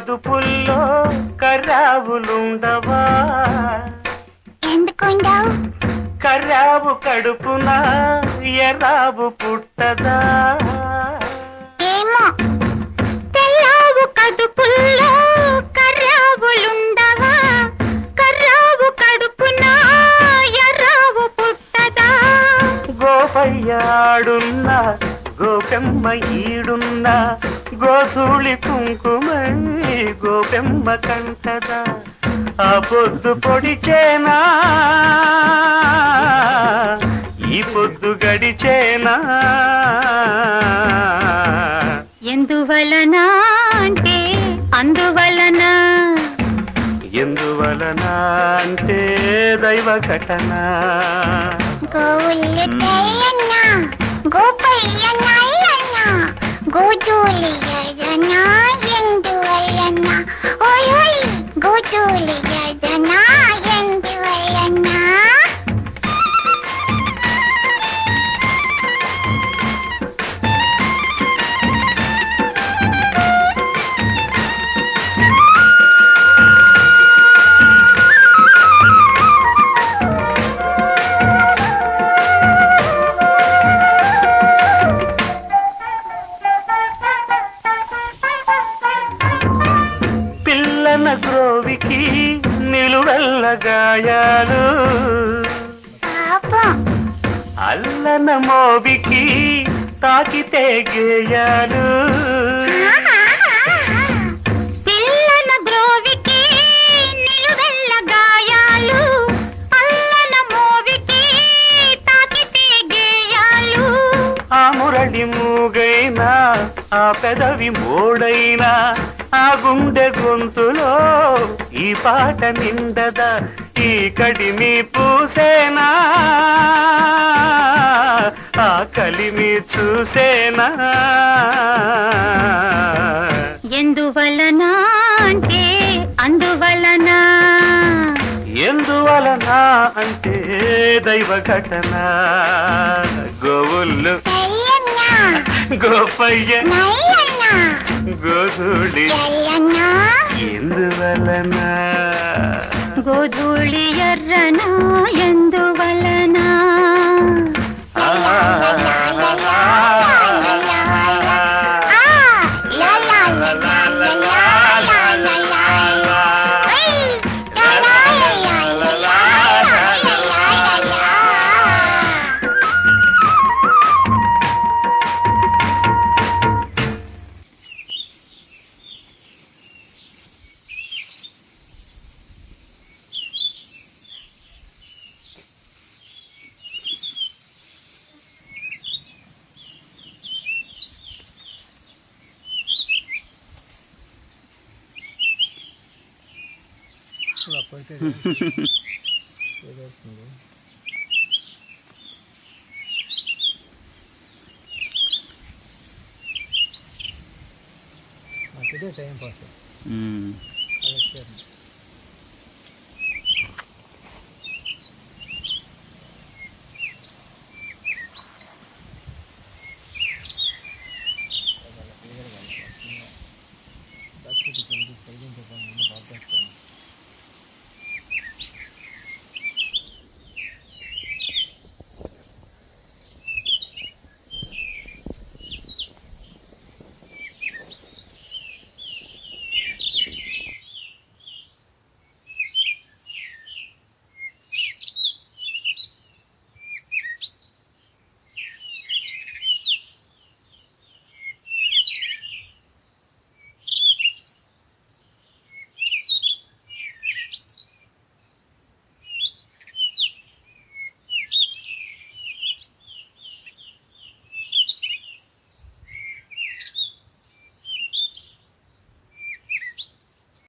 కదుపుల్లో కర్రావులుండవా? ఎందుకుండవు? కర్రావు కడుపున ఎర్రావు పుట్టదా? ఏమో, తెల్లావు కడుపుల్లో కర్రావులుండవా? కర్రావు కడుపున ఎర్రావు పుట్టదా? గోపయ్యాడున్నా గోపెమ్మ ఈడున్నా గోధూళి కుంకుమై గోపెమ్మ కంటదా? ఆ పొద్దు పొడిచేనా ఈ పొద్దు గడిచేనా? ఎందువలన అంటే అందువలన. ఎందువలన అంటే దైవ ఘటన. గోవులు తెయ్యన్న గోపయ్యన్న గోజూలి ఎర్రన ఎందువలన? ఓయ్ గోజూలి ఎర్రన ఎందువలన? గ్రోవికి నిలువెల్ల గాయాలు, అల్లన మోవికి తాకితే గేయాలు. పిల్లన గ్రోవికి నిలువెల్ల గాయాలు, అల్లన మోవికి తాకితే గేయాలు. ఆ మురళి మూగైనా ఆ పెదవి మోడైనా ఆ గుండె గొంతులో ఈ పాట నిండదా? ఈ కడిమి పూసేనా ఆ కలిమి చూసేనా? ఎందువలన అంటే అందువలన. ఎందువలన అంటే దైవ ఘటన. గోవుళ్ళు గోపయ్య గోధూళి ఎందువలన? గోధూళి ఎర్రన ఎందువలన? Time pass